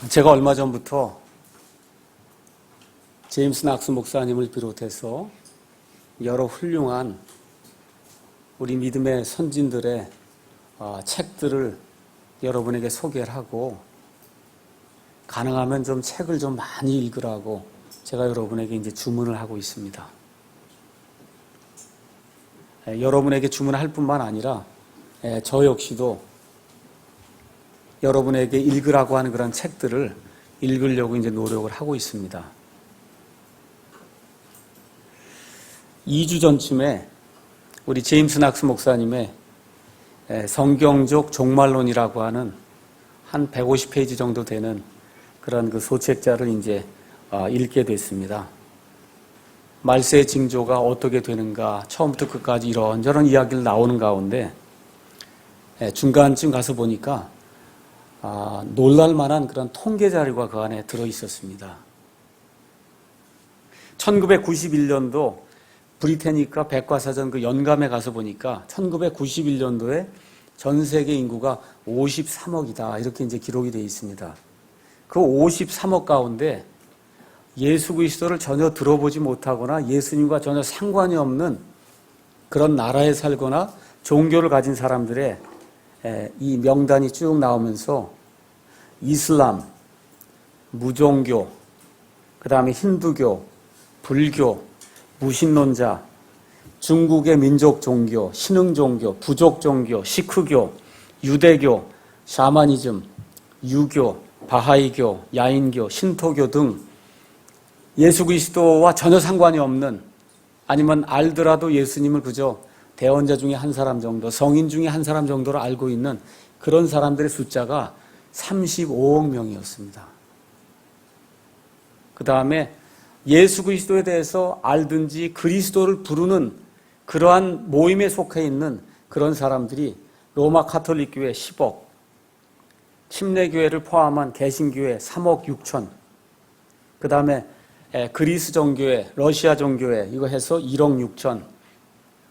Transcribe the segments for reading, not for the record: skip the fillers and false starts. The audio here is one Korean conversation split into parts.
제가 얼마 전부터 제임스 낙스 목사님을 비롯해서 여러 훌륭한 우리 믿음의 선진들의 책들을 여러분에게 소개를 하고 가능하면 좀 책을 좀 많이 읽으라고 제가 여러분에게 이제 주문을 하고 있습니다. 여러분에게 주문할 뿐만 아니라 저 역시도 여러분에게 읽으라고 하는 그런 책들을 읽으려고 이제 노력을 하고 있습니다. 2주 전쯤에 우리 제임스 낙스 목사님의 성경적 종말론이라고 하는 한 150페이지 정도 되는 그런 그 소책자를 이제 읽게 됐습니다. 말세의 징조가 어떻게 되는가 처음부터 끝까지 이런저런 이야기를 나오는 가운데 중간쯤 가서 보니까 놀랄만한 그런 통계 자료가 그 안에 들어 있었습니다. 1991년도 브리테니카 백과사전 그 연감에 가서 보니까 1991년도에 전 세계 인구가 53억이다 이렇게 이제 기록이 되어 있습니다. 그 53억 가운데 예수 그리스도를 전혀 들어보지 못하거나 예수님과 전혀 상관이 없는 그런 나라에 살거나 종교를 가진 사람들의 이 명단이 쭉 나오면서 이슬람, 무종교, 그 다음에 힌두교, 불교, 무신론자, 중국의 민족 종교, 신흥 종교, 부족 종교, 시크교, 유대교, 샤머니즘, 유교, 바하이교, 야인교, 신토교 등 예수 그리스도와 전혀 상관이 없는 아니면 알더라도 예수님을 그저 대언자 중에 한 사람 정도, 성인 중에 한 사람 정도로 알고 있는 그런 사람들의 숫자가 35억 명이었습니다. 그 다음에 예수 그리스도에 대해서 알든지 그리스도를 부르는 그러한 모임에 속해 있는 그런 사람들이 로마 가톨릭 교회 10억, 침례교회를 포함한 개신교회 3억 6천, 그 다음에 그리스 정교회, 러시아 정교회 이거 해서 1억 6천,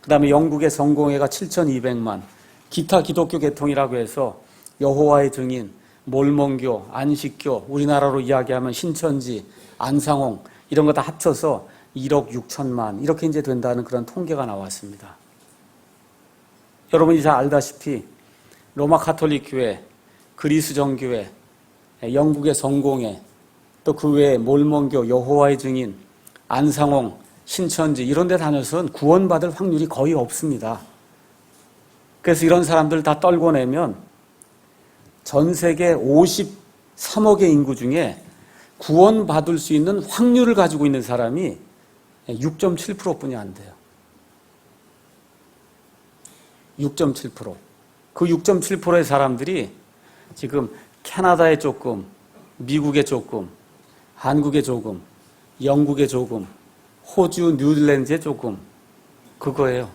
그 다음에 영국의 성공회가 7,200만, 기타 기독교 계통이라고 해서 여호와의 증인, 몰몬교, 안식교, 우리나라로 이야기하면 신천지, 안상홍 이런 거 다 합쳐서 1억 6천만 이렇게 이제 된다는 그런 통계가 나왔습니다. 여러분이 잘 알다시피 로마 가톨릭 교회, 그리스 정교회, 영국의 성공회, 또 그 외에 몰몬교, 여호와의 증인, 안상홍, 신천지 이런 데 다녀서는 구원받을 확률이 거의 없습니다. 그래서 이런 사람들 다 떨고 내면 전 세계 53억의 인구 중에 구원받을 수 있는 확률을 가지고 있는 사람이 6.7%뿐이 안 돼요. 6.7%. 그 6.7%의 사람들이 지금 캐나다에 조금, 미국에 조금, 한국에 조금, 영국에 조금, 호주, 뉴질랜드에 조금 그거예요.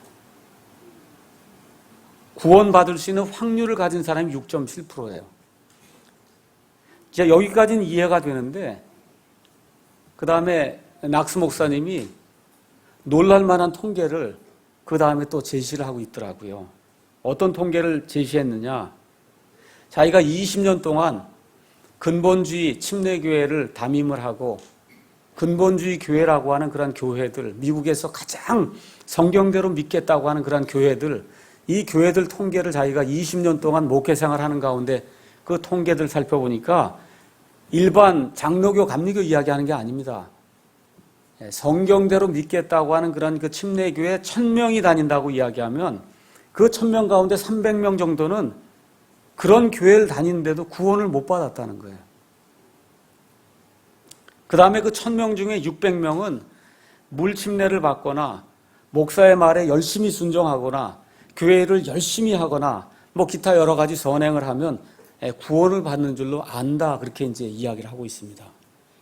구원받을 수 있는 확률을 가진 사람이 6.7%예요. 이제 여기까지는 이해가 되는데 그 다음에 낙스 목사님이 놀랄만한 통계를 그 다음에 또 제시를 하고 있더라고요. 어떤 통계를 제시했느냐. 자기가 20년 동안 근본주의 침례교회를 담임을 하고 근본주의 교회라고 하는 그런 교회들, 미국에서 가장 성경대로 믿겠다고 하는 그런 교회들, 이 교회들 통계를 자기가 20년 동안 목회생활을 하는 가운데 그 통계들 살펴보니까 일반 장로교, 감리교 이야기하는 게 아닙니다. 성경대로 믿겠다고 하는 그런 그 침례교회 1000명이 다닌다고 이야기하면 그 1000명 가운데 300명 정도는 그런 교회를 다니는데도 구원을 못 받았다는 거예요. 그 다음에 그 1000명 중에 600명은 물침례를 받거나 목사의 말에 열심히 순종하거나 교회를 열심히 하거나 뭐 기타 여러 가지 선행을 하면 구원을 받는 줄로 안다. 그렇게 이제 이야기를 하고 있습니다.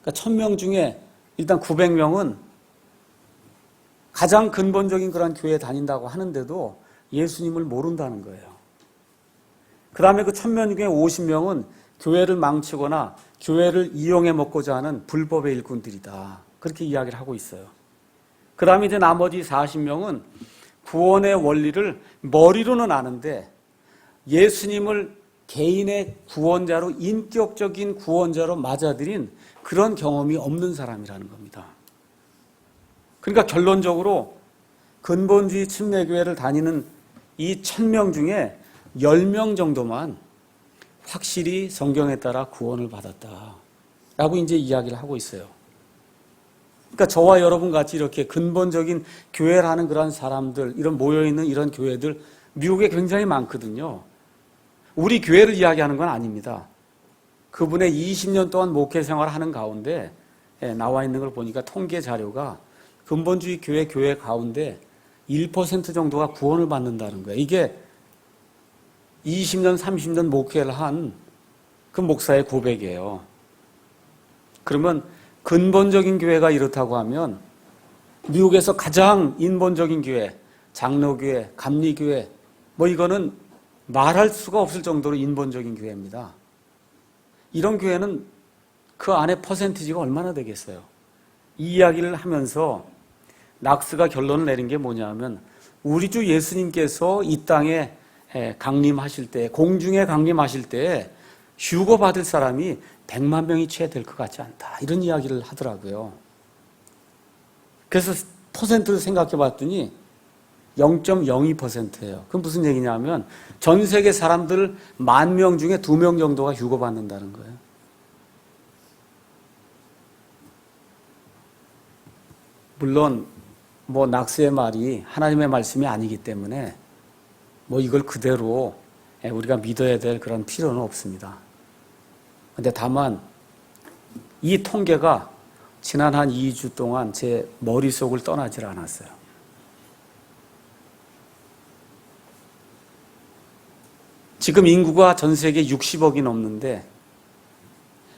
그러니까 1000명 중에 일단 900명은 가장 근본적인 그런 교회에 다닌다고 하는데도 예수님을 모른다는 거예요. 그 다음에 그 1000명 중에 50명은 교회를 망치거나 교회를 이용해 먹고자 하는 불법의 일꾼들이다. 그렇게 이야기를 하고 있어요. 그 다음에 이제 나머지 40명은 구원의 원리를 머리로는 아는데 예수님을 개인의 구원자로, 인격적인 구원자로 맞아들인 그런 경험이 없는 사람이라는 겁니다. 그러니까 결론적으로 근본주의 침례교회를 다니는 이 1000명 중에 10명 정도만 확실히 성경에 따라 구원을 받았다라고 이제 이야기를 하고 있어요. 그러니까 저와 여러분 같이 이렇게 근본적인 교회라는 그런 사람들, 이런 모여있는 이런 교회들 미국에 굉장히 많거든요. 우리 교회를 이야기하는 건 아닙니다. 그분의 20년 동안 목회 생활을 하는 가운데 나와 있는 걸 보니까 통계 자료가 근본주의 교회 가운데 1% 정도가 구원을 받는다는 거예요. 이게 20년, 30년 목회를 한 그 목사의 고백이에요. 그러면 근본적인 교회가 이렇다고 하면 미국에서 가장 인본적인 교회, 장로교회, 감리교회, 뭐 이거는 말할 수가 없을 정도로 인본적인 교회입니다. 이런 교회는 그 안에 퍼센티지가 얼마나 되겠어요? 이 이야기를 하면서 낙스가 결론을 내린 게 뭐냐면 우리 주 예수님께서 이 땅에 강림하실 때, 공중에 강림하실 때 휴거 받을 사람이 100만 명이 채 될 것 같지 않다. 이런 이야기를 하더라고요. 그래서 퍼센트를 생각해 봤더니 0.02%예요. 그건 무슨 얘기냐면 전 세계 사람들 10,000명 중에 2명 정도가 휴거 받는다는 거예요. 물론 뭐 낙스의 말이 하나님의 말씀이 아니기 때문에 뭐 이걸 그대로 우리가 믿어야 될 그런 필요는 없습니다. 그런데 다만 이 통계가 지난 한 2주 동안 제 머릿속을 떠나질 않았어요. 지금 인구가 전 세계 60억이 넘는데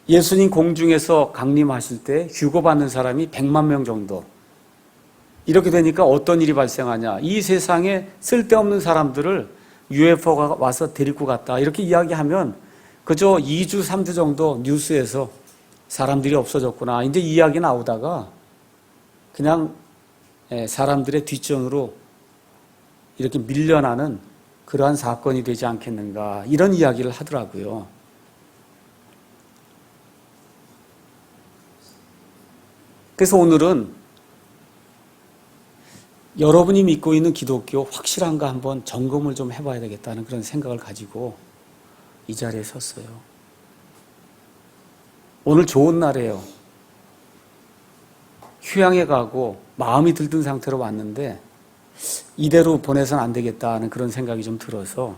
예수님 공중에서 강림하실 때 휴거받는 사람이 100만 명 정도. 이렇게 되니까 어떤 일이 발생하냐. 이 세상에 쓸데없는 사람들을 UFO가 와서 데리고 갔다. 이렇게 이야기하면 그저 2주, 3주 정도 뉴스에서 사람들이 없어졌구나. 이제 이야기 나오다가 그냥 사람들의 뒷전으로 이렇게 밀려나는 그러한 사건이 되지 않겠는가. 이런 이야기를 하더라고요. 그래서 오늘은 여러분이 믿고 있는 기독교 확실한가 한번 점검을 좀 해봐야 되겠다는 그런 생각을 가지고 이 자리에 섰어요. 오늘 좋은 날이에요. 휴양에 가고 마음이 들뜬 상태로 왔는데 이대로 보내서는 안 되겠다는 그런 생각이 좀 들어서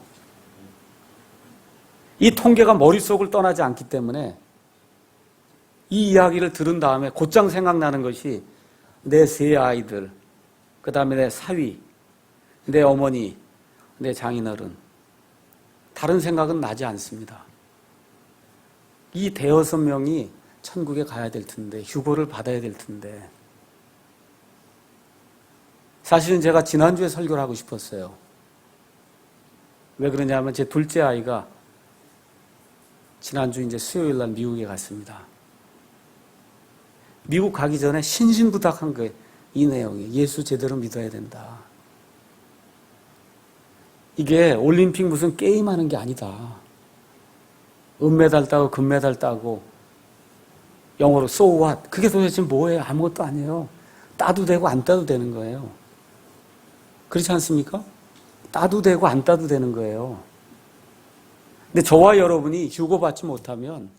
이 통계가 머릿속을 떠나지 않기 때문에 이 이야기를 들은 다음에 곧장 생각나는 것이 내 세 아이들, 그 다음에 내 사위, 내 어머니, 내 장인어른. 다른 생각은 나지 않습니다. 이 5명이 천국에 가야 될 텐데, 휴거를 받아야 될 텐데. 사실은 제가 지난주에 설교를 하고 싶었어요. 왜 그러냐면 제 둘째 아이가 지난주 이제 수요일 날 미국에 갔습니다. 미국 가기 전에 신신부탁한 거예요. 이 내용이 예수 제대로 믿어야 된다. 이게 올림픽 무슨 게임하는 게 아니다. 은메달 따고 금메달 따고 영어로 so what? 그게 도대체 뭐예요? 아무것도 아니에요. 따도 되고 안 따도 되는 거예요. 그렇지 않습니까? 따도 되고 안 따도 되는 거예요. 근데 저와 여러분이 휴거받지 못하면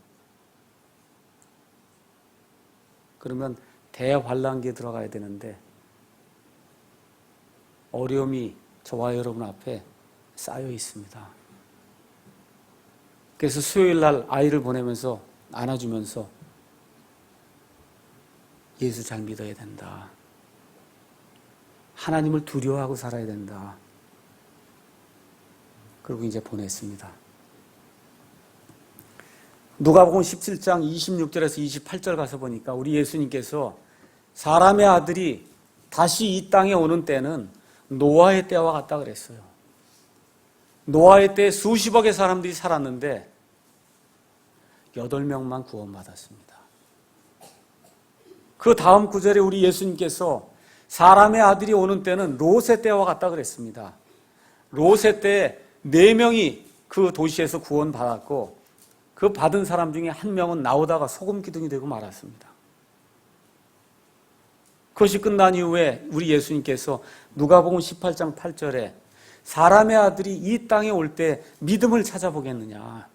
그러면 대환란기에 들어가야 되는데 어려움이 저와 여러분 앞에 쌓여 있습니다. 그래서 수요일 날 아이를 보내면서 안아주면서 예수 잘 믿어야 된다. 하나님을 두려워하고 살아야 된다. 그리고 이제 보냈습니다. 누가복음 17장 26절에서 28절 가서 보니까 우리 예수님께서 사람의 아들이 다시 이 땅에 오는 때는 노아의 때와 같다 그랬어요. 노아의 때 수십억의 사람들이 살았는데 8명만 구원받았습니다. 그 다음 구절에 우리 예수님께서 사람의 아들이 오는 때는 롯의 때와 같다 그랬습니다. 롯의 때 4명이 그 도시에서 구원받았고 그 받은 사람 중에 한 명은 나오다가 소금 기둥이 되고 말았습니다. 그것이 끝난 이후에 우리 예수님께서 누가복음 18장 8절에 사람의 아들이 이 땅에 올 때 믿음을 찾아보겠느냐.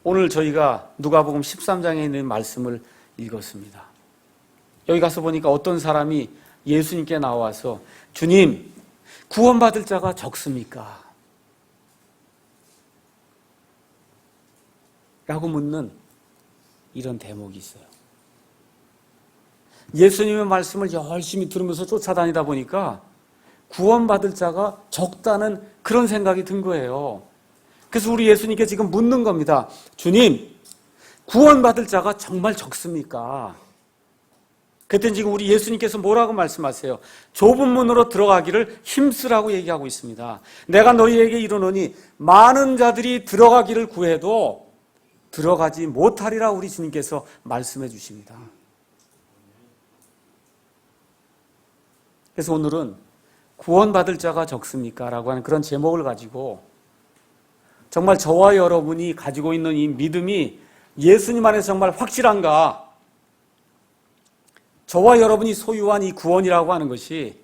오늘 저희가 누가복음 13장에 있는 말씀을 읽었습니다. 여기 가서 보니까 어떤 사람이 예수님께 나와서 주님, 구원받을 자가 적습니까? 라고 묻는 이런 대목이 있어요. 예수님의 말씀을 열심히 들으면서 쫓아다니다 보니까 구원받을 자가 적다는 그런 생각이 든 거예요. 그래서 우리 예수님께 지금 묻는 겁니다. 주님, 구원받을 자가 정말 적습니까? 그때 지금 우리 예수님께서 뭐라고 말씀하세요? 좁은 문으로 들어가기를 힘쓰라고 얘기하고 있습니다. 내가 너희에게 이르노니 많은 자들이 들어가기를 구해도 들어가지 못하리라 우리 주님께서 말씀해 주십니다. 그래서 오늘은 구원받을 자가 적습니까? 라고 하는 그런 제목을 가지고 정말 저와 여러분이 가지고 있는 이 믿음이 예수님 안에서 정말 확실한가? 저와 여러분이 소유한 이 구원이라고 하는 것이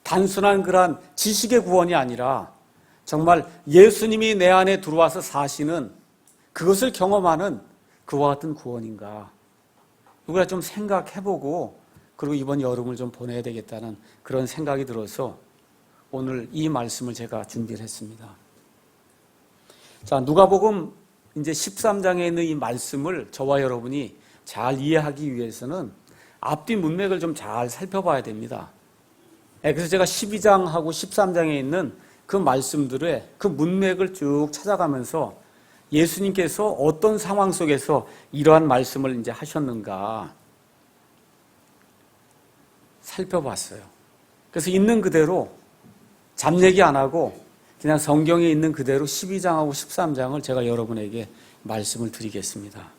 단순한 그러한 지식의 구원이 아니라 정말 예수님이 내 안에 들어와서 사시는 그것을 경험하는 그와 같은 구원인가? 우리가 좀 생각해보고 그리고 이번 여름을 좀 보내야 되겠다는 그런 생각이 들어서 오늘 이 말씀을 제가 준비를 했습니다. 자, 누가복음 이제 13장에 있는 이 말씀을 저와 여러분이 잘 이해하기 위해서는 앞뒤 문맥을 좀 잘 살펴봐야 됩니다. 그래서 제가 12장하고 13장에 있는 그 말씀들의 그 문맥을 쭉 찾아가면서 예수님께서 어떤 상황 속에서 이러한 말씀을 이제 하셨는가 살펴봤어요. 그래서 있는 그대로 잡 얘기 안 하고 그냥 성경에 있는 그대로 12장하고 13장을 제가 여러분에게 말씀을 드리겠습니다.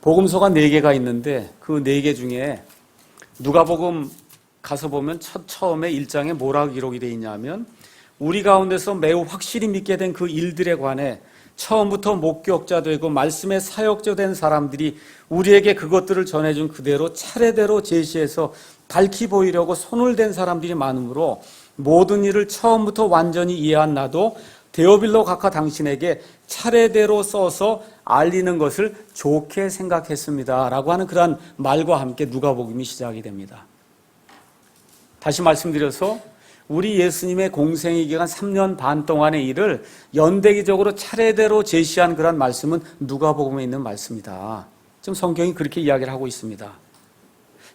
복음서가 4개가 있는데 그 4개 중에 누가복음 가서 보면 처음에 1장에 뭐라고 기록이 되어 있냐면 우리 가운데서 매우 확실히 믿게 된 그 일들에 관해 처음부터 목격자 되고 말씀의 사역자 된 사람들이 우리에게 그것들을 전해준 그대로 차례대로 제시해서 밝히 보이려고 손을 댄 사람들이 많으므로 모든 일을 처음부터 완전히 이해한 나도 데오빌로 각하 당신에게 차례대로 써서 알리는 것을 좋게 생각했습니다. 라고 하는 그러한 말과 함께 누가복음이 시작이 됩니다. 다시 말씀드려서 우리 예수님의 공생의 기간 3년 반 동안의 일을 연대기적으로 차례대로 제시한 그런 말씀은 누가복음에 있는 말씀이다. 지금 성경이 그렇게 이야기를 하고 있습니다.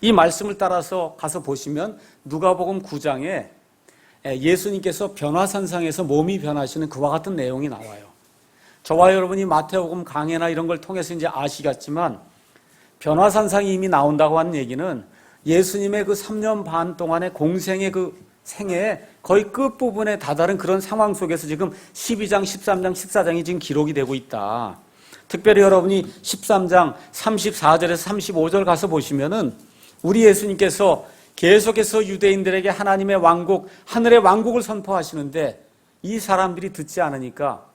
이 말씀을 따라서 가서 보시면 누가복음 9장에 예수님께서 변화산상에서 몸이 변하시는 그와 같은 내용이 나와요. 저와 여러분이 마태복음 강해나 이런 걸 통해서 이제 아시겠지만 변화산상이 이미 나온다고 하는 얘기는 예수님의 그 3년 반 동안의 공생의 그 생애의 거의 끝부분에 다다른 그런 상황 속에서 지금 12장, 13장, 14장이 지금 기록이 되고 있다. 특별히 여러분이 13장 34절에서 35절 가서 보시면은 우리 예수님께서 계속해서 유대인들에게 하나님의 왕국, 하늘의 왕국을 선포하시는데 이 사람들이 듣지 않으니까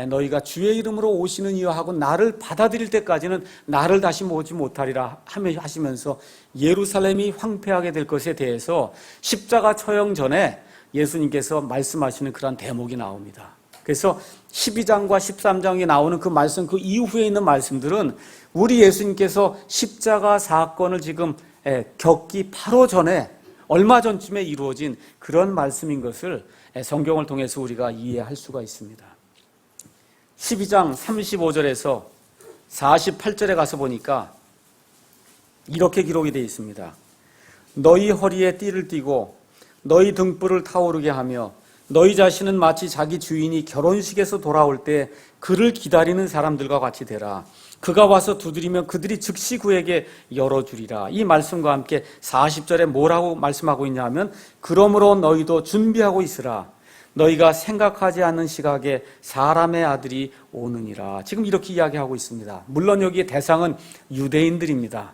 너희가 주의 이름으로 오시는 이와 하고 나를 받아들일 때까지는 나를 다시 보지 못하리라 하시면서 예루살렘이 황폐하게 될 것에 대해서 십자가 처형 전에 예수님께서 말씀하시는 그런 대목이 나옵니다. 그래서 12장과 13장에 나오는 그 말씀, 그 이후에 있는 말씀들은 우리 예수님께서 십자가 사건을 지금 겪기 바로 전에 얼마 전쯤에 이루어진 그런 말씀인 것을 성경을 통해서 우리가 이해할 수가 있습니다. 12장 35절에서 48절에 가서 보니까 이렇게 기록이 되어 있습니다. 너희 허리에 띠를 띠고 너희 등불을 타오르게 하며 너희 자신은 마치 자기 주인이 결혼식에서 돌아올 때 그를 기다리는 사람들과 같이 되라. 그가 와서 두드리면 그들이 즉시 그에게 열어주리라. 이 말씀과 함께 40절에 뭐라고 말씀하고 있냐면 그러므로 너희도 준비하고 있으라. 너희가 생각하지 않는 시각에 사람의 아들이 오느니라. 지금 이렇게 이야기하고 있습니다. 물론 여기에 대상은 유대인들입니다.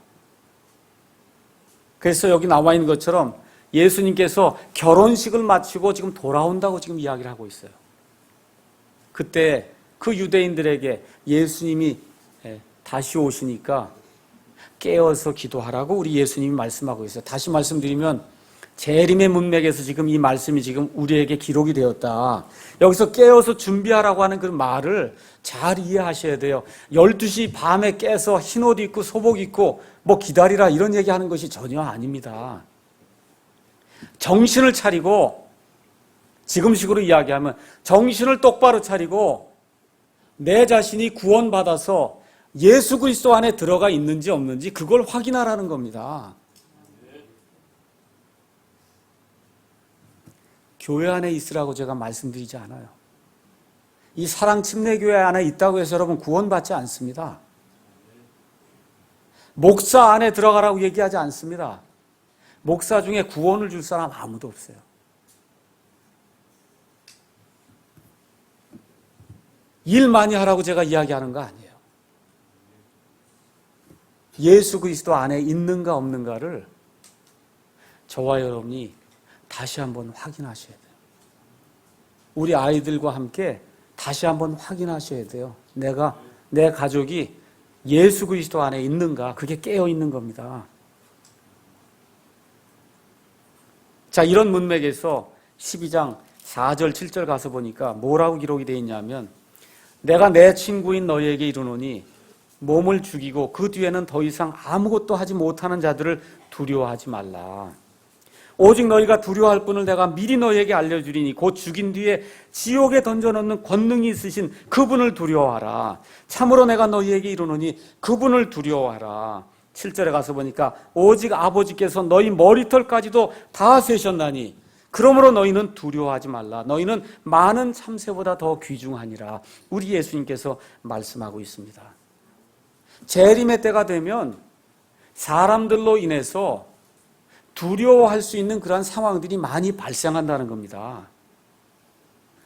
그래서 여기 나와 있는 것처럼 예수님께서 결혼식을 마치고 지금 돌아온다고 지금 이야기를 하고 있어요. 그때 그 유대인들에게 예수님이 다시 오시니까 깨어서 기도하라고 우리 예수님이 말씀하고 있어요. 다시 말씀드리면 재림의 문맥에서 지금 이 말씀이 지금 우리에게 기록이 되었다. 여기서 깨어서 준비하라고 하는 그 말을 잘 이해하셔야 돼요. 12시 밤에 깨서 흰옷 입고 소복 입고 뭐 기다리라 이런 얘기하는 것이 전혀 아닙니다. 정신을 차리고, 지금식으로 이야기하면 정신을 똑바로 차리고 내 자신이 구원받아서 예수 그리스도 안에 들어가 있는지 없는지 그걸 확인하라는 겁니다. 교회 안에 있으라고 제가 말씀드리지 않아요. 이 사랑침례교회 안에 있다고 해서 여러분 구원받지 않습니다. 목사 안에 들어가라고 얘기하지 않습니다. 목사 중에 구원을 줄 사람 아무도 없어요. 일 많이 하라고 제가 이야기하는 거 아니에요. 예수 그리스도 안에 있는가 없는가를 저와 여러분이 다시 한번 확인하셔야 돼요. 우리 아이들과 함께 다시 한번 확인하셔야 돼요. 내 가족이 예수 그리스도 안에 있는가, 그게 깨어 있는 겁니다. 자, 이런 문맥에서 12장 4절 7절 가서 보니까 뭐라고 기록이 되어 있냐면, 내가 내 친구인 너희에게 이르노니 몸을 죽이고 그 뒤에는 더 이상 아무것도 하지 못하는 자들을 두려워하지 말라. 오직 너희가 두려워할 분을 내가 미리 너희에게 알려주리니 곧 죽인 뒤에 지옥에 던져넣는 권능이 있으신 그분을 두려워하라. 참으로 내가 너희에게 이르노니 그분을 두려워하라. 7절에 가서 보니까 오직 아버지께서 너희 머리털까지도 다 세셨나니 그러므로 너희는 두려워하지 말라. 너희는 많은 참새보다 더 귀중하니라. 우리 예수님께서 말씀하고 있습니다. 재림의 때가 되면 사람들로 인해서 두려워할 수 있는 그러한 상황들이 많이 발생한다는 겁니다.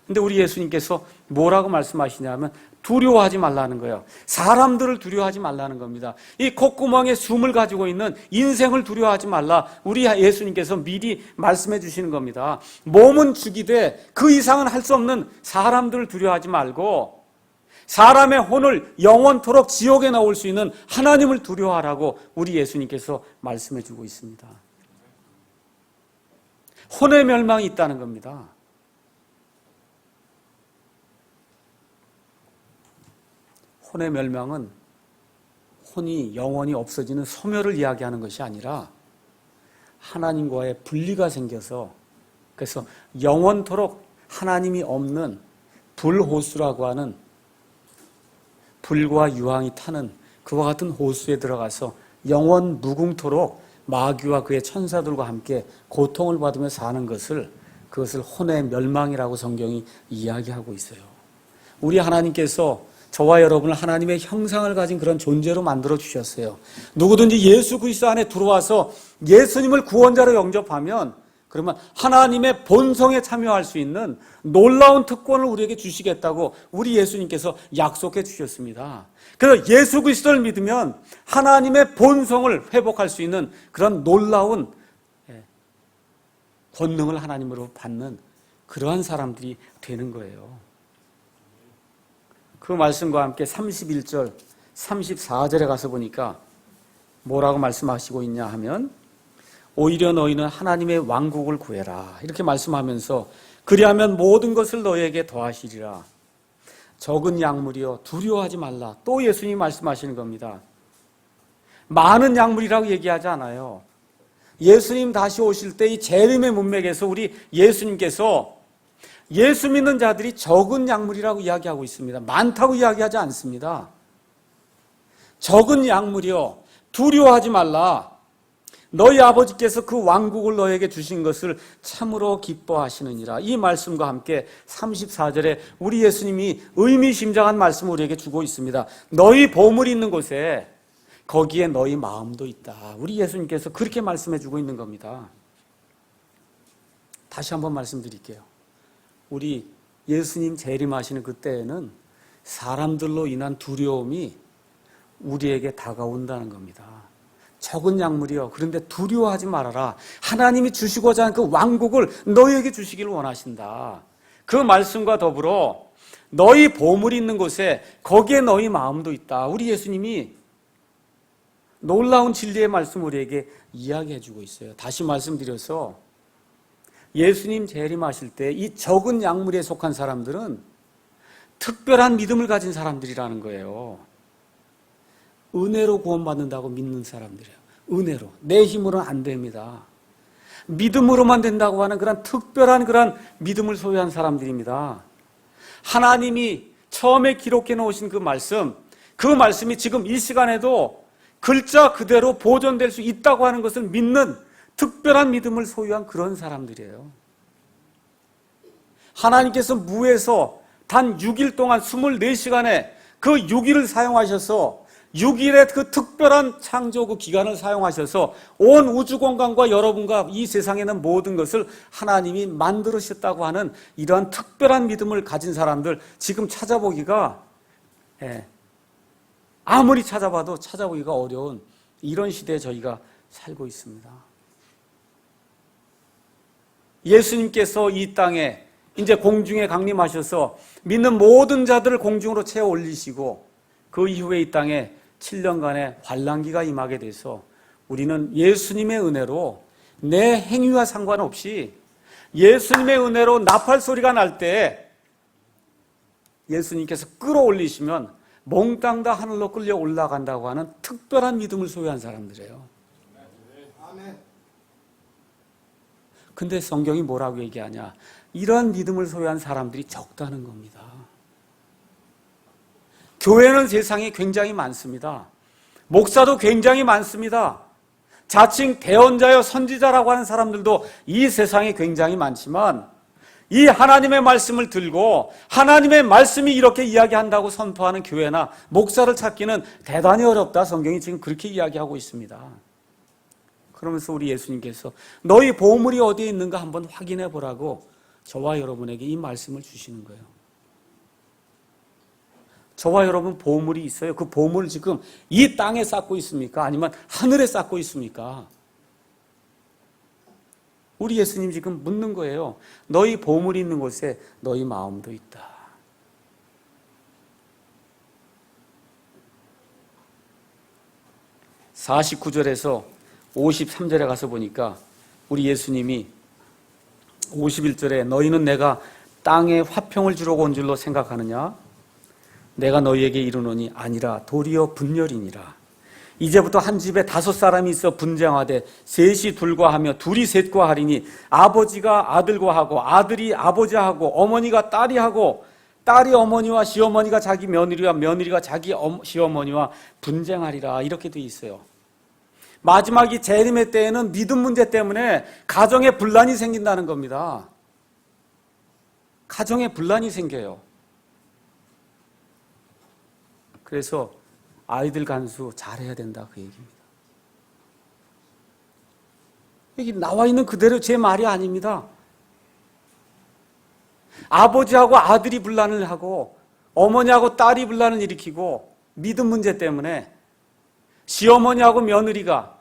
근데 우리 예수님께서 뭐라고 말씀하시냐면 두려워하지 말라는 거예요. 사람들을 두려워하지 말라는 겁니다. 이 콧구멍에 숨을 가지고 있는 인생을 두려워하지 말라. 우리 예수님께서 미리 말씀해 주시는 겁니다. 몸은 죽이되 그 이상은 할 수 없는 사람들을 두려워하지 말고 사람의 혼을 영원토록 지옥에 넣을 수 있는 하나님을 두려워하라고 우리 예수님께서 말씀해 주고 있습니다. 혼의 멸망이 있다는 겁니다. 혼의 멸망은 혼이 영원히 없어지는 소멸을 이야기하는 것이 아니라 하나님과의 분리가 생겨서, 그래서 영원토록 하나님이 없는 불호수라고 하는 불과 유황이 타는 그와 같은 호수에 들어가서 영원 무궁토록 마귀와 그의 천사들과 함께 고통을 받으며 사는 그것을 혼의 멸망이라고 성경이 이야기하고 있어요. 우리 하나님께서 저와 여러분을 하나님의 형상을 가진 그런 존재로 만들어 주셨어요. 누구든지 예수 그리스도 안에 들어와서 예수님을 구원자로 영접하면 그러면 하나님의 본성에 참여할 수 있는 놀라운 특권을 우리에게 주시겠다고 우리 예수님께서 약속해 주셨습니다. 그래서 예수 그리스도를 믿으면 하나님의 본성을 회복할 수 있는 그런 놀라운 권능을 하나님으로 받는 그러한 사람들이 되는 거예요. 그 말씀과 함께 31절, 34절에 가서 보니까 뭐라고 말씀하시고 있냐 하면 오히려 너희는 하나님의 왕국을 구해라. 이렇게 말씀하면서 그리하면 모든 것을 너희에게 더하시리라. 적은 약물이여 두려워하지 말라. 또 예수님이 말씀하시는 겁니다. 많은 약물이라고 얘기하지 않아요. 예수님 다시 오실 때 이 재림의 문맥에서 우리 예수님께서 예수 믿는 자들이 적은 약물이라고 이야기하고 있습니다. 많다고 이야기하지 않습니다. 적은 약물이여 두려워하지 말라. 너희 아버지께서 그 왕국을 너에게 주신 것을 참으로 기뻐하시느니라. 이 말씀과 함께 34절에 우리 예수님이 의미심장한 말씀을 우리에게 주고 있습니다. 너희 보물이 있는 곳에 거기에 너희 마음도 있다. 우리 예수님께서 그렇게 말씀해 주고 있는 겁니다. 다시 한번 말씀드릴게요. 우리 예수님 재림하시는 그때에는 사람들로 인한 두려움이 우리에게 다가온다는 겁니다. 적은 약물이요. 그런데 두려워하지 말아라. 하나님이 주시고자 하는 그 왕국을 너희에게 주시기를 원하신다. 그 말씀과 더불어 너희 보물이 있는 곳에 거기에 너희 마음도 있다. 우리 예수님이 놀라운 진리의 말씀 우리에게 이야기해 주고 있어요. 다시 말씀드려서 예수님 재림하실 때 이 적은 약물에 속한 사람들은 특별한 믿음을 가진 사람들이라는 거예요. 은혜로 구원받는다고 믿는 사람들이에요. 은혜로. 내 힘으로는 안 됩니다. 믿음으로만 된다고 하는 그런 특별한 그런 믿음을 소유한 사람들입니다. 하나님이 처음에 기록해 놓으신 그 말씀이 지금 이 시간에도 글자 그대로 보존될 수 있다고 하는 것을 믿는 특별한 믿음을 소유한 그런 사람들이에요. 하나님께서 무에서 단 6일 동안 24시간에 그 6일을 사용하셔서 6일의 그 특별한 창조 그 기간을 사용하셔서 온 우주 공간과 여러분과 이 세상에 있는 모든 것을 하나님이 만들으셨다고 하는 이러한 특별한 믿음을 가진 사람들 지금 찾아보기가 아무리 찾아봐도 찾아보기가 어려운 이런 시대에 저희가 살고 있습니다. 예수님께서 이 땅에 이제 공중에 강림하셔서 믿는 모든 자들을 공중으로 채워 올리시고 그 이후에 이 땅에 7년간의 환란기가 임하게 돼서 우리는 예수님의 은혜로 내 행위와 상관없이 예수님의 은혜로 나팔 소리가 날 때 예수님께서 끌어올리시면 몽땅 다 하늘로 끌려 올라간다고 하는 특별한 믿음을 소유한 사람들이에요. 근데 성경이 뭐라고 얘기하냐? 이런 믿음을 소유한 사람들이 적다는 겁니다. 교회는 세상에 굉장히 많습니다. 목사도 굉장히 많습니다. 자칭 대언자여 선지자라고 하는 사람들도 이 세상에 굉장히 많지만 이 하나님의 말씀을 들고 하나님의 말씀이 이렇게 이야기한다고 선포하는 교회나 목사를 찾기는 대단히 어렵다. 성경이 지금 그렇게 이야기하고 있습니다. 그러면서 우리 예수님께서 너희 보물이 어디에 있는가 한번 확인해 보라고 저와 여러분에게 이 말씀을 주시는 거예요. 저와 여러분 보물이 있어요. 그 보물을 지금 이 땅에 쌓고 있습니까? 아니면 하늘에 쌓고 있습니까? 우리 예수님 지금 묻는 거예요. 너희 보물이 있는 곳에 너희 마음도 있다. (49절에서) 53절에 가서 보니까 우리 예수님이 51절에 너희는 내가 땅에 화평을 주려고 온 줄로 생각하느냐? 내가 너희에게 이르노니 아니라 도리어 분열이니라. 이제부터 한 집에 5사람이 있어 분쟁하되 셋이 둘과 하며 둘이 셋과 하리니 아버지가 아들과 하고 아들이 아버지하고 어머니가 딸이 하고 딸이 어머니와 시어머니가 자기 며느리와 며느리가 자기 시어머니와 분쟁하리라. 이렇게 돼 있어요. 마지막이 재림의 때에는 믿음 문제 때문에 가정에 분란이 생긴다는 겁니다. 가정에 분란이 생겨요. 그래서 아이들 간수 잘해야 된다 그 얘기입니다. 여기 나와 있는 그대로 제 말이 아닙니다. 아버지하고 아들이 분란을 하고 어머니하고 딸이 분란을 일으키고 믿음 문제 때문에 시어머니하고 며느리가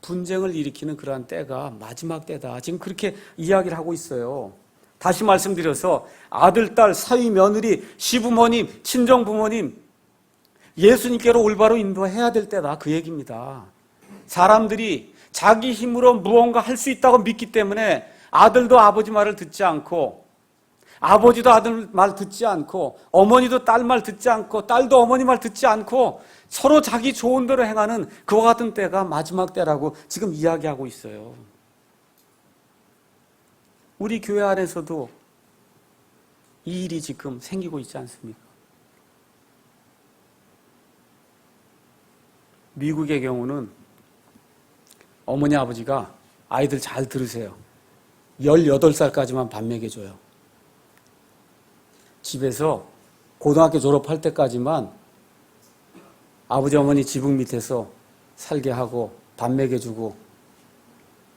분쟁을 일으키는 그러한 때가 마지막 때다. 지금 그렇게 이야기를 하고 있어요. 다시 말씀드려서 아들, 딸, 사위, 며느리, 시부모님, 친정부모님 예수님께로 올바로 인도해야 될 때다. 그 얘기입니다. 사람들이 자기 힘으로 무언가 할 수 있다고 믿기 때문에 아들도 아버지 말을 듣지 않고 아버지도 아들 말 듣지 않고 어머니도 딸 말 듣지 않고 딸도 어머니 말 듣지 않고 서로 자기 좋은 대로 행하는 그와 같은 때가 마지막 때라고 지금 이야기하고 있어요. 우리 교회 안에서도 이 일이 지금 생기고 있지 않습니까? 미국의 경우는 어머니 아버지가 아이들 잘 들으세요. 18살까지만 밥 먹여줘요. 집에서 고등학교 졸업할 때까지만 아버지 어머니 지붕 밑에서 살게 하고 밥 먹여주고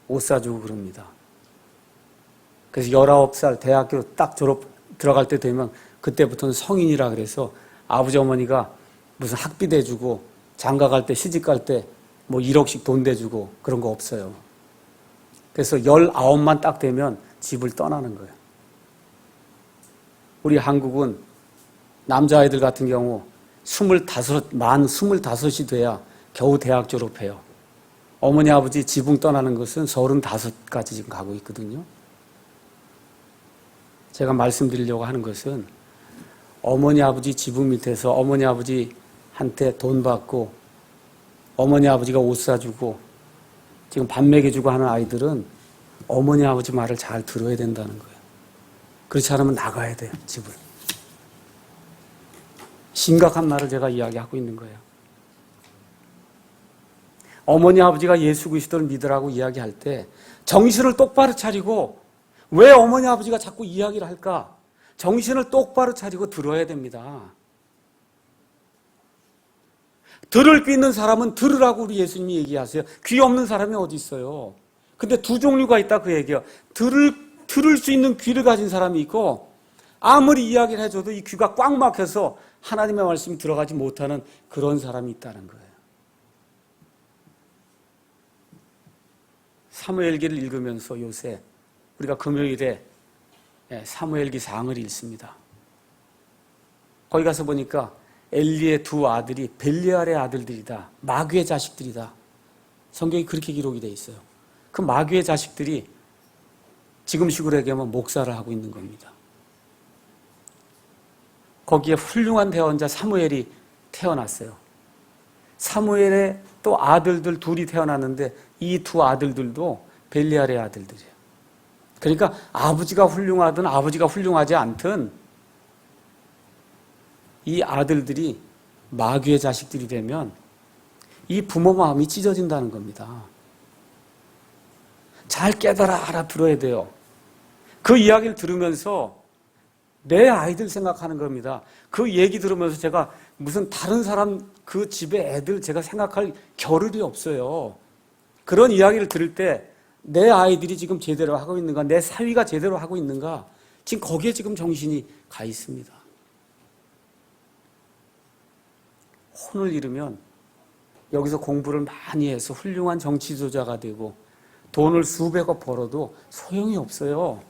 옷 사주고 그럽니다. 그래서 19살 대학교 딱 들어갈 때 되면 그때부터는 성인이라 그래서 아버지 어머니가 무슨 학비 대주고 장가 갈 때, 시집 갈 때 뭐 1억씩 돈 대주고 그런 거 없어요. 그래서 19만 딱 되면 집을 떠나는 거예요. 우리 한국은 남자아이들 같은 경우 만 25이 돼야 겨우 대학 졸업해요. 어머니 아버지 지붕 떠나는 것은 35까지 지금 가고 있거든요. 제가 말씀드리려고 하는 것은 어머니 아버지 지붕 밑에서 어머니 아버지한테 돈 받고 어머니 아버지가 옷 사주고 지금 밥 먹여주고 하는 아이들은 어머니 아버지 말을 잘 들어야 된다는 거예요. 그렇지 않으면 나가야 돼요, 집을. 심각한 말을 제가 이야기하고 있는 거예요. 어머니 아버지가 예수 그리스도를 믿으라고 이야기할 때 정신을 똑바로 차리고, 왜 어머니 아버지가 자꾸 이야기를 할까? 정신을 똑바로 차리고 들어야 됩니다. 들을 귀 있는 사람은 들으라고 우리 예수님이 얘기하세요. 귀 없는 사람이 어디 있어요? 근데 두 종류가 있다 그 얘기예요. 들을 수 있는 귀를 가진 사람이 있고, 아무리 이야기를 해줘도 이 귀가 꽉 막혀서 하나님의 말씀이 들어가지 못하는 그런 사람이 있다는 거예요. 사무엘기를 읽으면서 요새 우리가 금요일에 사무엘기 상을 읽습니다. 거기 가서 보니까 엘리의 두 아들이 벨리알의 아들들이다. 마귀의 자식들이다. 성경이 그렇게 기록이 돼 있어요. 그 마귀의 자식들이 지금식으로 얘기하면 목사를 하고 있는 겁니다. 거기에 훌륭한 대언자 사무엘이 태어났어요. 사무엘의 또 아들들 둘이 태어났는데 이 두 아들들도 벨리알의 아들들이에요. 그러니까 아버지가 훌륭하든 아버지가 훌륭하지 않든 이 아들들이 마귀의 자식들이 되면 이 부모 마음이 찢어진다는 겁니다. 잘 깨달아 알아들어야 돼요. 그 이야기를 들으면서 내 아이들 생각하는 겁니다. 그 얘기 들으면서 제가 무슨 다른 사람 그 집의 애들 제가 생각할 겨를이 없어요. 그런 이야기를 들을 때 내 아이들이 지금 제대로 하고 있는가, 내 사위가 제대로 하고 있는가, 지금 거기에 지금 정신이 가 있습니다. 혼을 잃으면 여기서 공부를 많이 해서 훌륭한 정치 지도자가 되고 돈을 수백억 벌어도 소용이 없어요.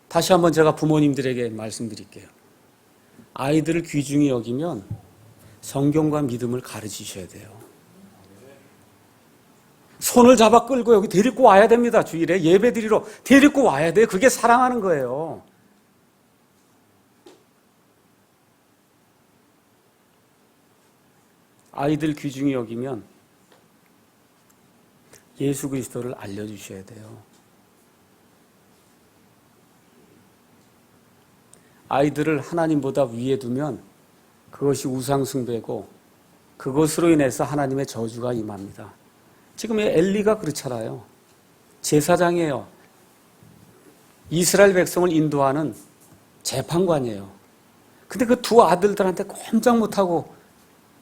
다시 한번 제가 부모님들에게 말씀드릴게요. 아이들을 귀중히 여기면 성경과 믿음을 가르치셔야 돼요. 손을 잡아 끌고 여기 데리고 와야 됩니다. 주일에 예배 드리러 데리고 와야 돼요. 그게 사랑하는 거예요. 아이들 귀중히 여기면 예수 그리스도를 알려주셔야 돼요. 아이들을 하나님보다 위에 두면 그것이 우상숭배고 그것으로 인해서 하나님의 저주가 임합니다. 지금 엘리가 그렇잖아요. 제사장이에요. 이스라엘 백성을 인도하는 재판관이에요. 근데 그 두 아들들한테 꼼짝 못하고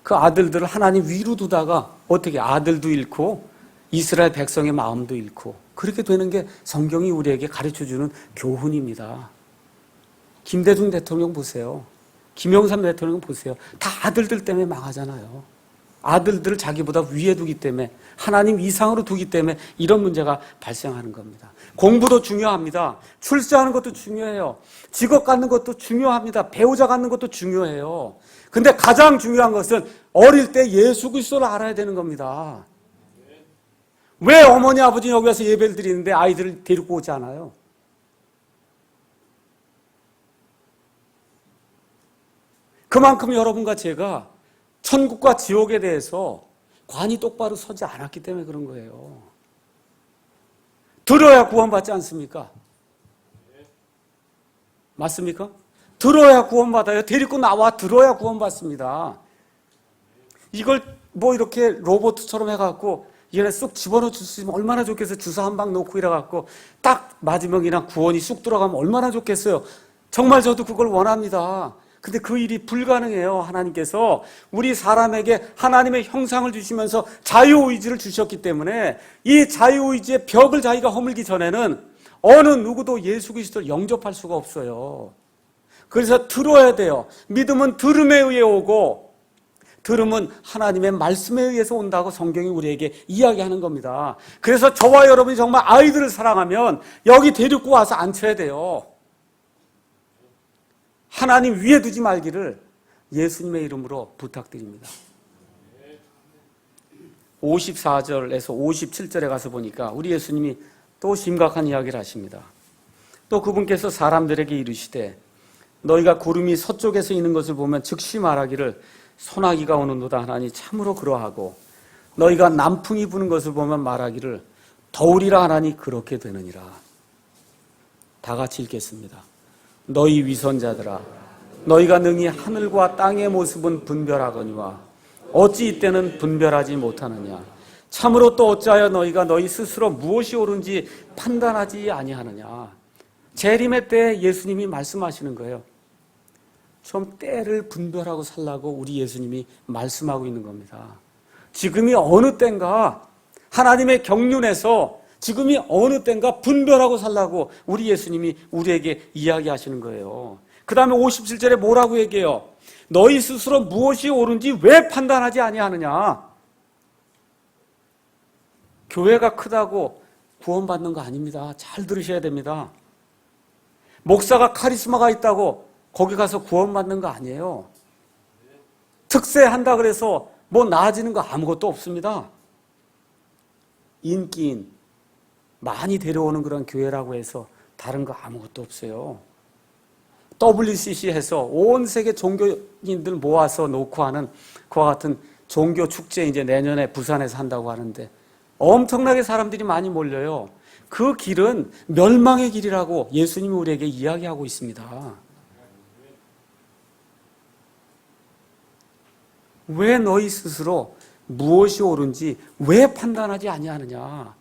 그 아들들을 하나님 위로 두다가 어떻게 아들도 잃고 이스라엘 백성의 마음도 잃고 그렇게 되는 게 성경이 우리에게 가르쳐주는 교훈입니다. 김대중 대통령 보세요. 김영삼 대통령 보세요. 다 아들들 때문에 망하잖아요. 아들들을 자기보다 위에 두기 때문에 하나님 이상으로 두기 때문에 이런 문제가 발생하는 겁니다. 공부도 중요합니다. 출세하는 것도 중요해요. 직업 갖는 것도 중요합니다. 배우자 갖는 것도 중요해요. 근데 가장 중요한 것은 어릴 때 예수 그리스도를 알아야 되는 겁니다. 왜 어머니 아버지 여기 와서 예배를 드리는데 아이들을 데리고 오지 않아요? 그만큼 여러분과 제가 천국과 지옥에 대해서 관이 똑바로 서지 않았기 때문에 그런 거예요. 들어야 구원받지 않습니까? 맞습니까? 들어야 구원받아요. 데리고 나와 들어야 구원받습니다. 이걸 뭐 이렇게 로봇처럼 해갖고 이 안에 쑥 집어넣어 주시면 얼마나 좋겠어요. 주사 한 방 놓고 이래갖고 딱 맞으면 그냥 구원이 쑥 들어가면 얼마나 좋겠어요. 정말 저도 그걸 원합니다. 근데 그 일이 불가능해요. 하나님께서 우리 사람에게 하나님의 형상을 주시면서 자유의지를 주셨기 때문에 이 자유의지의 벽을 자기가 허물기 전에는 어느 누구도 예수 그리스도를 영접할 수가 없어요. 그래서 들어야 돼요. 믿음은 들음에 의해 오고 들음은 하나님의 말씀에 의해서 온다고 성경이 우리에게 이야기하는 겁니다. 그래서 저와 여러분이 정말 아이들을 사랑하면 여기 데리고 와서 앉혀야 돼요. 하나님 위에 두지 말기를 예수님의 이름으로 부탁드립니다. 54절에서 57절에 가서 보니까 우리 예수님이 또 심각한 이야기를 하십니다. 또 그분께서 사람들에게 이르시되 너희가 구름이 서쪽에서 있는 것을 보면 즉시 말하기를 소나기가 오는도다 하나니 참으로 그러하고 너희가 남풍이 부는 것을 보면 말하기를 더우리라 하나니 그렇게 되느니라. 다 같이 읽겠습니다. 너희 위선자들아 너희가 능히 하늘과 땅의 모습은 분별하거니와 어찌 이때는 분별하지 못하느냐. 참으로 또 어찌하여 너희가 너희 스스로 무엇이 옳은지 판단하지 아니하느냐. 재림의 때에 예수님이 말씀하시는 거예요. 좀 때를 분별하고 살라고 우리 예수님이 말씀하고 있는 겁니다. 지금이 어느 때인가 하나님의 경륜에서 지금이 어느 때인가 분별하고 살라고 우리 예수님이 우리에게 이야기하시는 거예요. 그 다음에 57절에 뭐라고 얘기해요? 너희 스스로 무엇이 옳은지 왜 판단하지 아니하느냐. 교회가 크다고 구원받는 거 아닙니다. 잘 들으셔야 됩니다. 목사가 카리스마가 있다고 거기 가서 구원받는 거 아니에요. 특세한다 그래서 뭐 나아지는 거 아무것도 없습니다. 인기인 많이 데려오는 그런 교회라고 해서 다른 거 아무것도 없어요. WCC 해서 온 세계 종교인들 모아서 놓고 하는 그와 같은 종교 축제 이제 내년에 부산에서 한다고 하는데 엄청나게 사람들이 많이 몰려요. 그 길은 멸망의 길이라고 예수님이 우리에게 이야기하고 있습니다. 왜 너희 스스로 무엇이 옳은지 왜 판단하지 아니하느냐.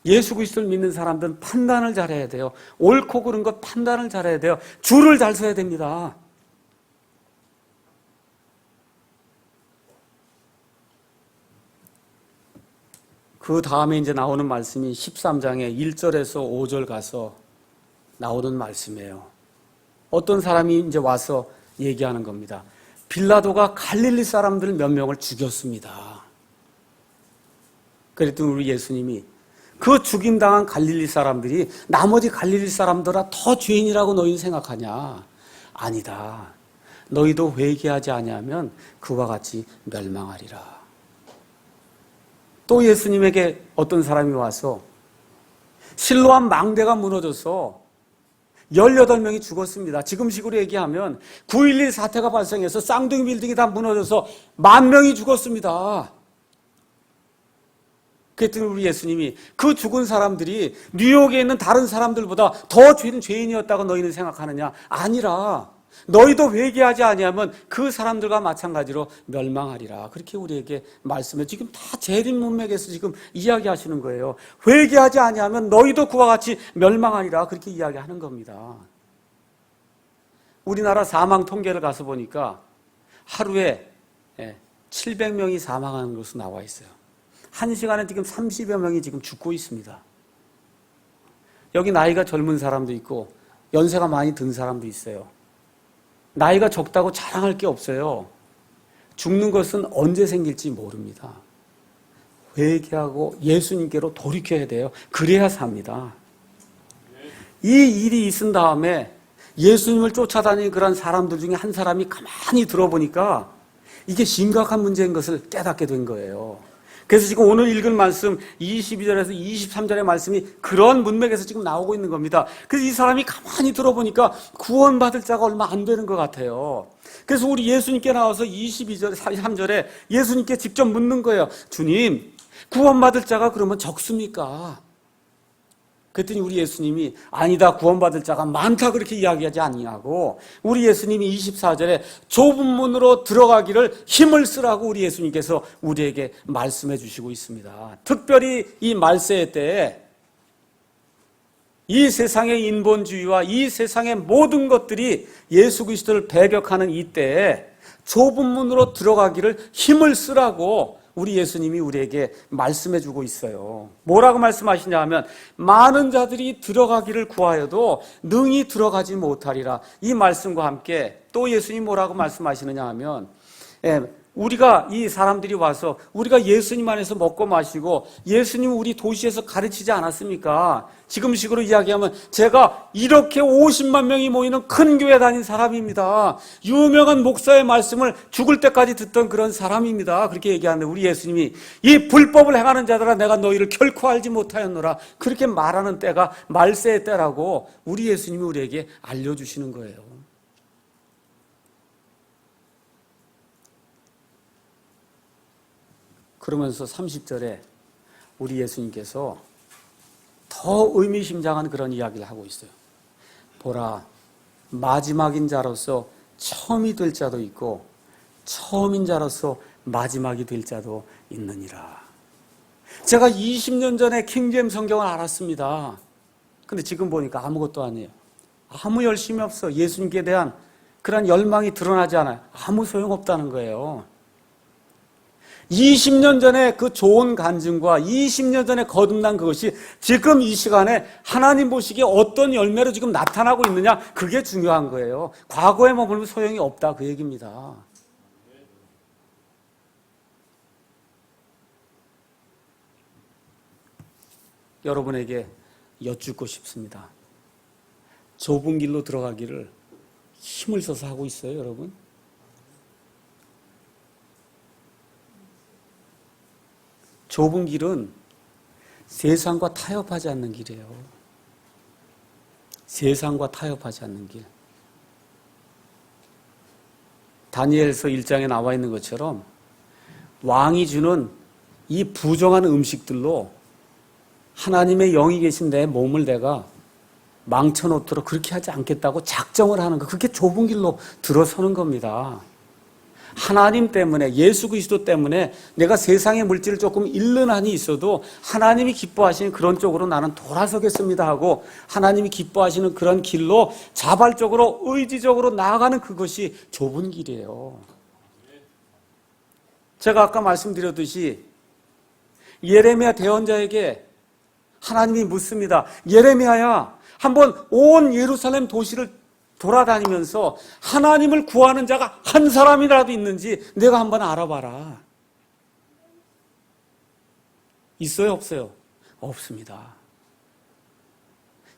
예수 그리스도를 믿는 사람들은 판단을 잘해야 돼요. 옳고 그른 것 판단을 잘해야 돼요. 줄을 잘 서야 됩니다. 그 다음에 이제 나오는 말씀이 13장의 1절에서 5절 가서 나오는 말씀이에요. 어떤 사람이 이제 와서 얘기하는 겁니다. 빌라도가 갈릴리 사람들 몇 명을 죽였습니다. 그랬더니 우리 예수님이 그 죽임당한 갈릴리 사람들이 나머지 갈릴리 사람들아 더 죄인이라고 너희는 생각하냐? 아니다. 너희도 회개하지 아니하면 그와 같이 멸망하리라. 또 예수님에게 어떤 사람이 와서 실로암 망대가 무너져서 18명이 죽었습니다. 지금식으로 얘기하면 9.11 사태가 발생해서 쌍둥이 빌딩이 다 무너져서 10,000명이 죽었습니다. 그랬더니 우리 예수님이 그 죽은 사람들이 뉴욕에 있는 다른 사람들보다 더 죄인이었다고 너희는 생각하느냐? 아니라 너희도 회개하지 아니하면 그 사람들과 마찬가지로 멸망하리라. 그렇게 우리에게 말씀해. 지금 다 재림 문맥에서 지금 이야기하시는 거예요. 회개하지 아니하면 너희도 그와 같이 멸망하리라. 그렇게 이야기하는 겁니다. 우리나라 사망 통계를 가서 보니까 하루에 700명이 사망하는 것으로 나와 있어요. 1시간에 지금 30여 명이 지금 죽고 있습니다. 여기 나이가 젊은 사람도 있고 연세가 많이 든 사람도 있어요. 나이가 적다고 자랑할 게 없어요. 죽는 것은 언제 생길지 모릅니다. 회개하고 예수님께로 돌이켜야 돼요. 그래야 삽니다. 이 일이 있은 다음에 예수님을 쫓아다니는 그런 사람들 중에 한 사람이 가만히 들어보니까 이게 심각한 문제인 것을 깨닫게 된 거예요. 그래서 지금 오늘 읽은 말씀 22절에서 23절의 말씀이 그런 문맥에서 지금 나오고 있는 겁니다. 그래서 이 사람이 가만히 들어보니까 구원받을 자가 얼마 안 되는 것 같아요. 그래서 우리 예수님께 나와서 22절, 33절에 예수님께 직접 묻는 거예요. 주님, 구원받을 자가 그러면 적습니까? 그랬더니 우리 예수님이 아니다, 구원받을 자가 많다 그렇게 이야기하지 아니하고 우리 예수님이 24절에 좁은 문으로 들어가기를 힘을 쓰라고 우리 예수님께서 우리에게 말씀해 주시고 있습니다. 특별히 이 말세의 때에 이 세상의 인본주의와 이 세상의 모든 것들이 예수 그리스도를 배격하는 이 때에 좁은 문으로 들어가기를 힘을 쓰라고 우리 예수님이 우리에게 말씀해 주고 있어요. 뭐라고 말씀하시냐 하면 많은 자들이 들어가기를 구하여도 능히 들어가지 못하리라. 이 말씀과 함께 또 예수님 뭐라고 말씀하시느냐 하면 우리가 이 사람들이 와서 우리가 예수님 안에서 먹고 마시고 예수님 우리 도시에서 가르치지 않았습니까? 지금식으로 이야기하면 제가 이렇게 50만 명이 모이는 큰 교회 다닌 사람입니다. 유명한 목사의 말씀을 죽을 때까지 듣던 그런 사람입니다. 그렇게 얘기하는데 우리 예수님이 이 불법을 행하는 자들아 내가 너희를 결코 알지 못하였노라. 그렇게 말하는 때가 말세의 때라고 우리 예수님이 우리에게 알려주시는 거예요. 그러면서 30절에 우리 예수님께서 더 의미심장한 그런 이야기를 하고 있어요. 보라, 마지막인 자로서 처음이 될 자도 있고 처음인 자로서 마지막이 될 자도 있느니라. 제가 20년 전에 킹제임스 성경을 알았습니다. 근데 지금 보니까 아무것도 아니에요. 아무 열심이 없어. 예수님께 대한 그런 열망이 드러나지 않아요. 아무 소용없다는 거예요. 20년 전에 그 좋은 간증과 20년 전에 거듭난 그것이 지금 이 시간에 하나님 보시기에 어떤 열매로 지금 나타나고 있느냐, 그게 중요한 거예요. 과거에 머물면 소용이 없다, 그 얘기입니다. 여러분에게 여쭙고 싶습니다. 좁은 길로 들어가기를 힘을 써서 하고 있어요, 여러분? 좁은 길은 세상과 타협하지 않는 길이에요. 세상과 타협하지 않는 길. 다니엘서 1장에 나와 있는 것처럼 왕이 주는 이 부정한 음식들로 하나님의 영이 계신 내 몸을 내가 망쳐놓도록 그렇게 하지 않겠다고 작정을 하는 거, 그게 좁은 길로 들어서는 겁니다. 하나님 때문에, 예수 그리스도 때문에 내가 세상의 물질을 조금 잃는 한이 있어도 하나님이 기뻐하시는 그런 쪽으로 나는 돌아서겠습니다 하고 하나님이 기뻐하시는 그런 길로 자발적으로 의지적으로 나아가는 그것이 좁은 길이에요. 제가 아까 말씀드렸듯이 예레미야 대언자에게 하나님이 묻습니다. 예레미야야, 한번 온 예루살렘 도시를 돌아다니면서 하나님을 구하는 자가 한 사람이라도 있는지 내가 한번 알아봐라. 있어요, 없어요? 없습니다.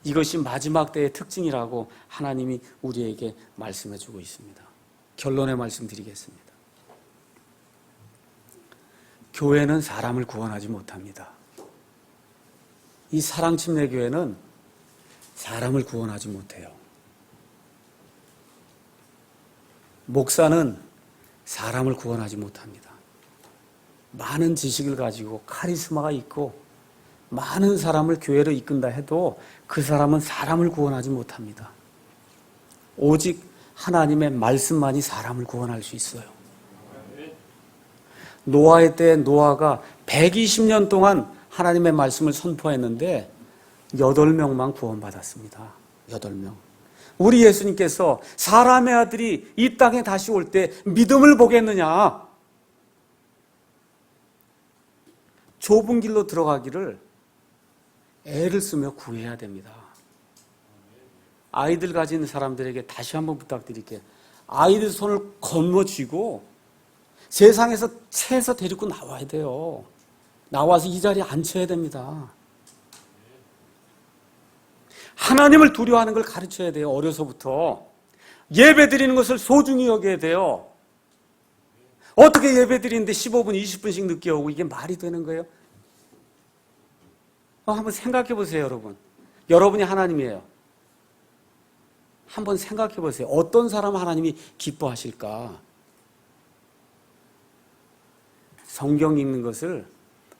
이것이 마지막 때의 특징이라고 하나님이 우리에게 말씀해 주고 있습니다. 결론의 말씀 드리겠습니다. 교회는 사람을 구원하지 못합니다. 이 사랑침례교회는 사람을 구원하지 못해요. 목사는 사람을 구원하지 못합니다. 많은 지식을 가지고 카리스마가 있고 많은 사람을 교회로 이끈다 해도 그 사람은 사람을 구원하지 못합니다. 오직 하나님의 말씀만이 사람을 구원할 수 있어요. 노아의 때에 노아가 120년 동안 하나님의 말씀을 선포했는데 8명만 구원받았습니다. 8명. 우리 예수님께서 사람의 아들이 이 땅에 다시 올 때 믿음을 보겠느냐? 좁은 길로 들어가기를 애를 쓰며 구해야 됩니다. 아이들 가진 사람들에게 다시 한번 부탁드릴게요. 아이들 손을 건너쥐고 세상에서 채에서 데리고 나와야 돼요. 나와서 이 자리에 앉혀야 됩니다. 하나님을 두려워하는 걸 가르쳐야 돼요. 어려서부터. 예배 드리는 것을 소중히 여겨야 돼요. 어떻게 예배 드리는데 15분, 20분씩 늦게 오고 이게 말이 되는 거예요? 한번 생각해 보세요, 여러분. 여러분이 하나님이에요. 한번 생각해 보세요. 어떤 사람 하나님이 기뻐하실까? 성경 읽는 것을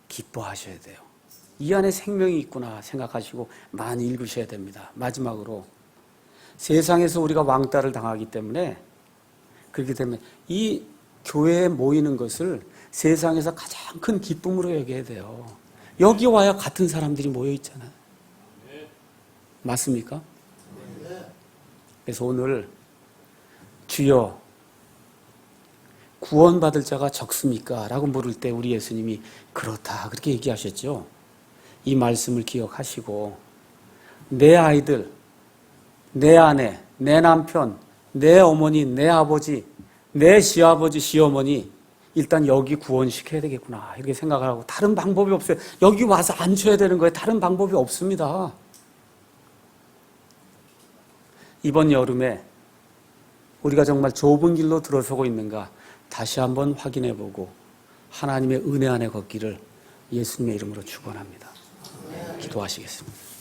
기뻐하셔야 돼요. 이 안에 생명이 있구나 생각하시고 많이 읽으셔야 됩니다. 마지막으로 세상에서 우리가 왕따를 당하기 때문에 그렇기 때문에 이 교회에 모이는 것을 세상에서 가장 큰 기쁨으로 여겨야 돼요. 여기 와야 같은 사람들이 모여 있잖아요. 맞습니까? 그래서 오늘 주여 구원받을 자가 적습니까? 라고 물을 때 우리 예수님이 그렇다 그렇게 얘기하셨죠. 이 말씀을 기억하시고 내 아이들, 내 아내, 내 남편, 내 어머니, 내 아버지, 내 시아버지, 시어머니 일단 여기 구원시켜야 되겠구나 이렇게 생각을 하고 다른 방법이 없어요. 여기 와서 앉혀야 되는 거예요. 다른 방법이 없습니다. 이번 여름에 우리가 정말 좁은 길로 들어서고 있는가 다시 한번 확인해보고 하나님의 은혜 안에 걷기를 예수님의 이름으로 축원합니다. 기도하시겠습니다.